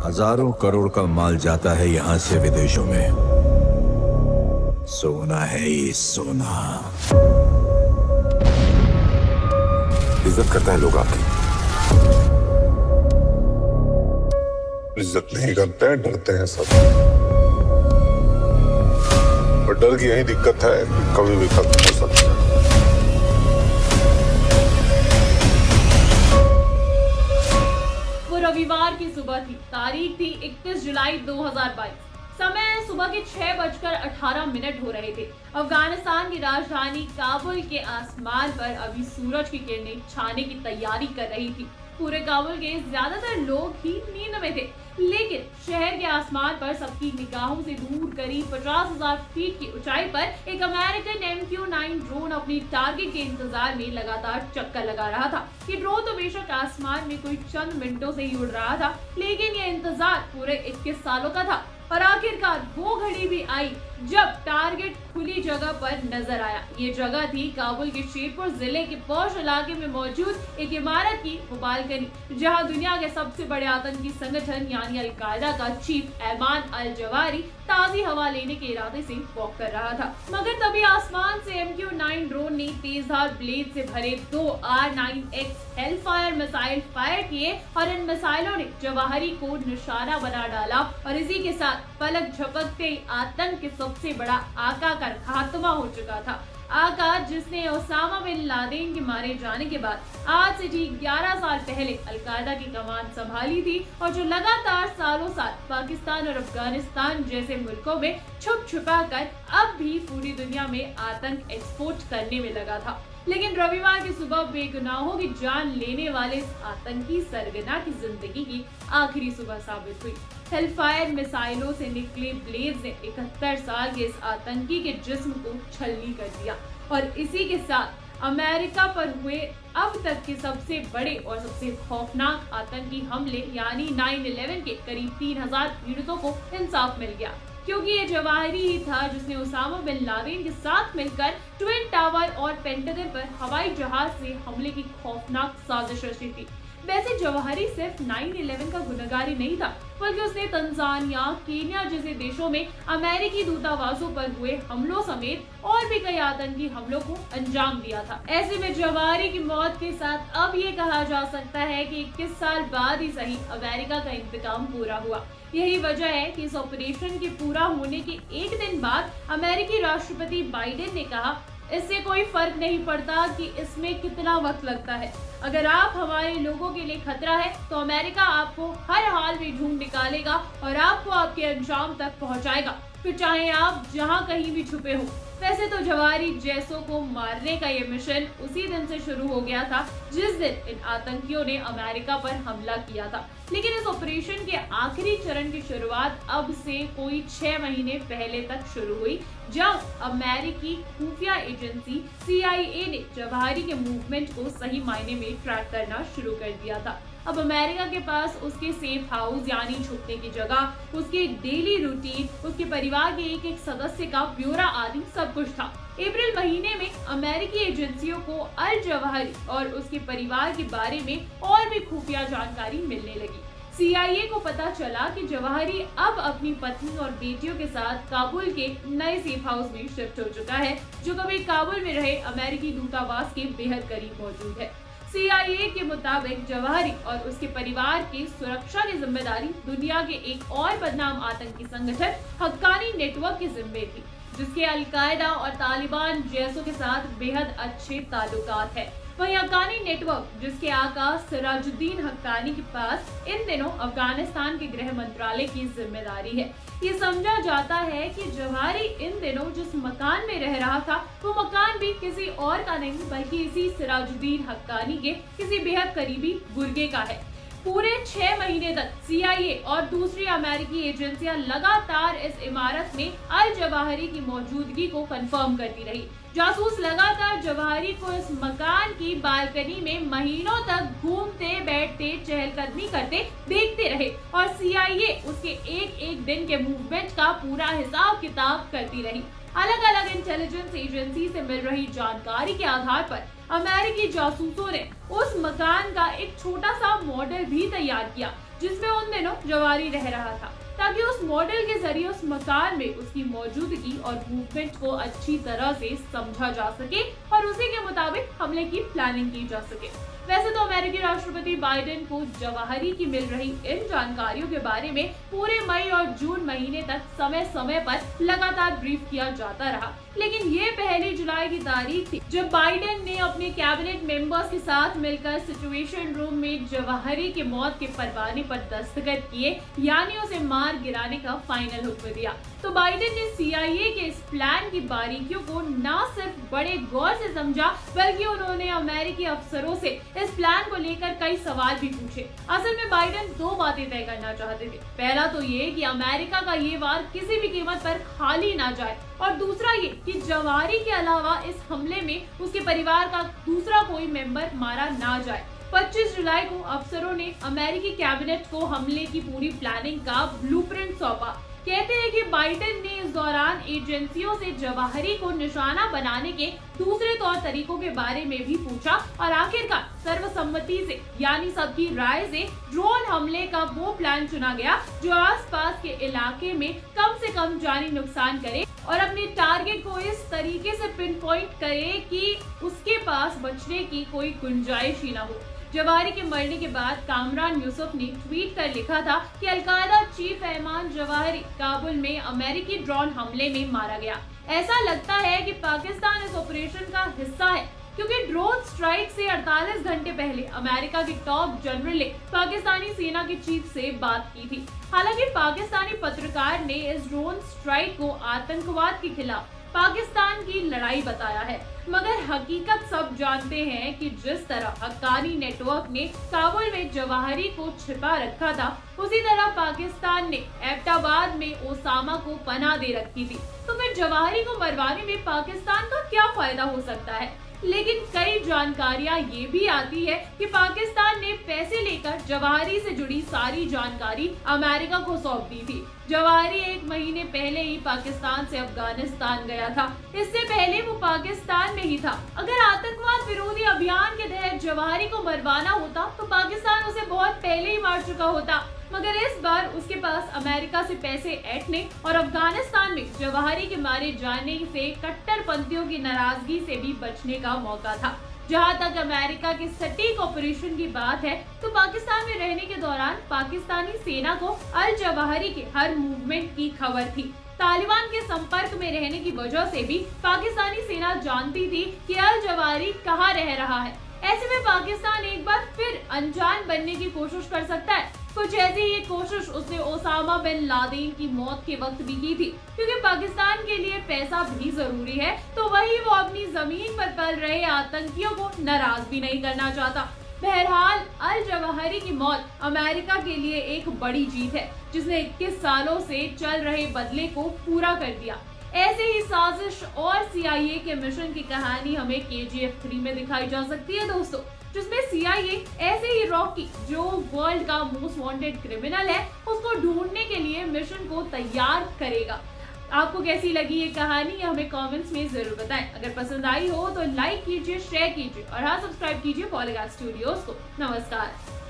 हजारों करोड़ का माल जाता है यहाँ से विदेशों में। सोना है ये सोना। इज्जत करता है लोग आपकी, इज्जत नहीं करते हैं, डरते हैं सब। और डर की यही दिक्कत है कि कभी भी खत्म हो सकता है। वो रविवार की सुबह थी। तारीख थी 31 जुलाई 2022। समय सुबह के 6:18 हो रहे थे। अफगानिस्तान की राजधानी काबुल के आसमान पर अभी सूरज की किरणें छाने की तैयारी कर रही थी। पूरे काबुल के ज्यादातर लोग ही नींद में थे, लेकिन शहर के आसमान पर सबकी निगाहों से दूर करीब 50,000 फीट की ऊंचाई पर एक अमेरिकन MQ-9 ड्रोन अपनी टारगेट के इंतजार में लगातार चक्कर लगा रहा था। ये ड्रोन तो बेशक आसमान में कोई चंद मिनटों से ही उड़ रहा था, लेकिन ये इंतजार पूरे 21 सालों का था। और आखिरकार वो घड़ी भी आई जब टारगेट खुली जगह पर नजर आया। ये जगह थी काबुल के शेरपुर जिले के पौष इलाके में मौजूद एक इमारत की वो बालकनी, जहां दुनिया के सबसे बड़े आतंकी संगठन यानी अल-कायदा का चीफ ऐमान अल जवाहिरी ताजी हवा लेने के इरादे से वॉक कर रहा था। मगर तभी आसमान से MQ-9 ड्रोन ने तेजधार ब्लेड से भरे 2 R9X हेलफायर मिसाइल फायर किए और इन मिसाइलों ने जवाहिरी को निशाना बना डाला और इसी के साथ पलक झपकते ही आतंक के सबसे बड़ा आका का खात्मा हो चुका था। आका जिसने ओसामा बिन लादेन के मारे जाने के बाद आज से ठीक 11 साल पहले अल-कायदा की कमान संभाली थी और जो लगातार सालों साल पाकिस्तान और अफगानिस्तान जैसे मुल्कों में छुप छुपा कर अब भी पूरी दुनिया में आतंक एक्सपोर्ट करने में लगा था। लेकिन रविवार की सुबह बेगुनाहों की जान लेने वाले इस आतंकी सरगना की जिंदगी की आखिरी सुबह साबित हुई। हेलफायर मिसाइलों से निकले ब्लेड्स ने 71 साल के इस आतंकी के जिस्म को छलनी कर दिया और इसी के साथ अमेरिका पर हुए अब तक के सबसे बड़े और सबसे खौफनाक आतंकी हमले यानी 9/11 के करीब 3000 पीड़ितों को इंसाफ मिल गया, क्योंकि ये जवाहिरी ही था जिसने ओसामा बिन लादेन के साथ मिलकर ट्विन टावर और पेंटागन पर हवाई जहाज से हमले की खौफनाक साजिश रची थी। वैसे जवाहिरी सिर्फ 9/11 का गुनहगार ही नहीं था, बल्कि उसने तंजानिया, केन्या जैसे देशों में अमेरिकी दूतावासों पर हुए हमलों समेत और भी कई आतंकी हमलों को अंजाम दिया था। ऐसे में जवाहिरी की मौत के साथ अब ये कहा जा सकता है कि 21 साल बाद ही सही अमेरिका का इंतकाम पूरा हुआ। यही वजह है कि इस ऑपरेशन के पूरा होने के एक दिन बाद अमेरिकी राष्ट्रपति बाइडेन ने कहा, इससे कोई फर्क नहीं पड़ता कि इसमें कितना वक्त लगता है। अगर आप हमारे लोगों के लिए खतरा है तो अमेरिका आपको हर हाल में ढूंढ निकालेगा और आपको आपके अंजाम तक पहुंचाएगा, फिर चाहे आप जहां कहीं भी छुपे हो। वैसे तो जवाहिरी जैसों को मारने का ये मिशन उसी दिन से शुरू हो गया था जिस दिन इन आतंकियों ने अमेरिका पर हमला किया था, लेकिन इस ऑपरेशन के आखिरी चरण की शुरुआत अब से कोई 6 महीने पहले तक शुरू हुई, जब अमेरिकी खुफिया एजेंसी CIA ने जवाहिरी के मूवमेंट को सही मायने में ट्रैक करना शुरू कर दिया था। अब अमेरिका के पास उसके सेफ हाउस यानी छुपने की जगह, उसके डेली रूटीन, उसके परिवार के एक सदस्य का ब्यौरा आदि सब कुछ था। अप्रैल महीने में अमेरिकी एजेंसियों को अल जवाहिरी और उसके परिवार के बारे में और भी खुफिया जानकारी मिलने लगी। CIA को पता चला कि जवाहिरी अब अपनी पत्नी और बेटियों के साथ काबुल के नए सेफ हाउस में शिफ्ट हो चुका है, जो कभी काबुल में रहे अमेरिकी दूतावास के बेहद करीब मौजूद है। CIA के मुताबिक जवाहिरी और उसके परिवार की सुरक्षा की जिम्मेदारी दुनिया के एक और बदनाम आतंकी संगठन हक्कानी नेटवर्क के जिम्मे थी, जिसके अल-कायदा और तालिबान जैसों के साथ बेहद अच्छे ताल्लुकात है। वहीं हक्कानी नेटवर्क, जिसके आका सिराजुद्दीन हक्कानी के पास इन दिनों अफगानिस्तान के गृह मंत्रालय की जिम्मेदारी है। ये समझा जाता है कि जवाहिरी इन दिनों जिस मकान में रह रहा था वो मकान भी किसी और का नहीं बल्कि इसी सिराजुद्दीन हक्कानी के किसी बेहद करीबी गुर्गे का है। पूरे 6 महीने तक CIA और दूसरी अमेरिकी एजेंसियां लगातार इस इमारत में अल जवाहिरी की मौजूदगी को कंफर्म करती रही। जासूस लगातार जवाहिरी को इस मकान की बालकनी में महीनों तक घूमते बैठते चहलकदमी करते देखते रहे और CIA उसके एक दिन के मूवमेंट का पूरा हिसाब किताब करती रही। अलग अलग इंटेलिजेंस एजेंसी से मिल रही जानकारी के आधार पर अमेरिकी जासूसों ने उस मकान का एक छोटा सा मॉडल भी तैयार किया जिसमें उन दिनों जवाहरी रह रहा था, ताकि उस मॉडल के जरिए उस मकान में उसकी मौजूदगी और मूवमेंट को अच्छी तरह से समझा जा सके और उसी के मुताबिक हमले की प्लानिंग की जा सके। वैसे तो अमेरिकी राष्ट्रपति बाइडेन को जवाहरी की मिल रही इन जानकारियों के बारे में पूरे मई और जून महीने तक समय समय पर लगातार ब्रीफ किया जाता रहा, लेकिन ये 1 जुलाई की तारीख थी जब बाइडेन ने अपने कैबिनेट मेंबर्स के साथ मिलकर सिचुएशन रूम में जवाहरी की मौत के परवाने पर दस्तखत किए, यानी उसे मार गिराने का फाइनल हुक्म दिया। तो बाइडेन ने CIA के इस प्लान की बारीकियों को न सिर्फ बड़े गौर से समझा, बल्कि उन्होंने अमेरिकी अफसरों से इस प्लान को लेकर कई सवाल भी पूछे। असल में बाइडेन 2 बातें तय करना चाहते थे। पहला तो ये कि अमेरिका का ये वार किसी भी कीमत पर खाली ना जाए, और दूसरा ये कि जवाहरी के अलावा इस हमले में उसके परिवार का दूसरा कोई मेंबर मारा ना जाए। 25 जुलाई को अफसरों ने अमेरिकी कैबिनेट को हमले की पूरी प्लानिंग का ब्लूप्रिंट सौंपा। कहते हैं कि बाइडेन ने इस दौरान एजेंसियों से जवाहरी को निशाना बनाने के दूसरे तौर तरीकों के बारे में भी पूछा, और आखिरकार सर्वसम्मति से यानी सबकी राय से ड्रोन हमले का वो प्लान चुना गया जो आसपास के इलाके में कम से कम जानी नुकसान करे और अपने टारगेट को इस तरीके से पिन पॉइंट करे कि उसके पास बचने की कोई गुंजाइश ही न हो। जवाहरी के मरने के बाद कामरान यूसुफ ने ट्वीट कर लिखा था कि अलकायदा चीफ ऐमान जवाहरी काबुल में अमेरिकी ड्रोन हमले में मारा गया। ऐसा लगता है कि पाकिस्तान इस ऑपरेशन का हिस्सा है, क्योंकि ड्रोन स्ट्राइक से 48 घंटे पहले अमेरिका के टॉप जनरल ने पाकिस्तानी सेना के चीफ से बात की थी। हालांकि पाकिस्तानी पत्रकार ने इस ड्रोन स्ट्राइक को आतंकवाद के खिलाफ पाकिस्तान की लड़ाई बताया है, मगर हकीकत सब जानते हैं कि जिस तरह हक्कानी नेटवर्क ने काबुल में जवाहरी को छिपा रखा था, उसी तरह पाकिस्तान ने एबटाबाद में ओसामा को पनाह दे रखी थी। तो फिर जवाहरी को मरवाने में पाकिस्तान का क्या फायदा हो सकता है? लेकिन कई जानकारियां ये भी आती है कि पाकिस्तान ने पैसे लेकर जवाहरी से जुड़ी सारी जानकारी अमेरिका को सौंप दी थी। जवाहरी 1 महीने पहले ही पाकिस्तान से अफगानिस्तान गया था। इससे पहले वो पाकिस्तान में ही था। अगर आतंकवाद विरोधी अभियान के तहत जवाहरी को मरवाना होता तो पाकिस्तान उसे बहुत पहले ही मार चुका होता, मगर इस बार उसके पास अमेरिका से पैसे ऐंठने और अफगानिस्तान में जवाहरी के मारे जाने से कट्टरपंथियों की नाराजगी से भी बचने का मौका था। जहां तक अमेरिका के सटीक ऑपरेशन की बात है, तो पाकिस्तान में रहने के दौरान पाकिस्तानी सेना को अल जवाहरी के हर मूवमेंट की खबर थी। तालिबान के संपर्क में रहने की वजह से भी पाकिस्तानी सेना जानती थी कि अल जवाहरी कहां रह रहा है। ऐसे में पाकिस्तान एक बार फिर अनजान बनने की कोशिश कर सकता है। कुछ ऐसी ही कोशिश उसने ओसामा बिन लादेन की मौत के वक्त भी की थी, क्योंकि पाकिस्तान के लिए पैसा भी जरूरी है, तो वही वो अपनी जमीन पर पल रहे आतंकियों को नाराज भी नहीं करना चाहता। बहरहाल अल जवाहरी की मौत अमेरिका के लिए एक बड़ी जीत है, जिसने 21 सालों से चल रहे बदले को पूरा कर दिया। ऐसे ही साजिश और CIA के मिशन की कहानी हमें KGF 3 में दिखाई जा सकती है दोस्तों, जिसमें CIA ऐसे ही रॉकी, जो वर्ल्ड का मोस्ट वांटेड क्रिमिनल है, उसको ढूंढने के लिए मिशन को तैयार करेगा। आपको कैसी लगी ये कहानी हमें कमेंट्स में जरूर बताएं। अगर पसंद आई हो तो लाइक कीजिए, शेयर कीजिए और हाँ, सब्सक्राइब कीजिए पॉलीग्राफ स्टूडियोज को। नमस्कार।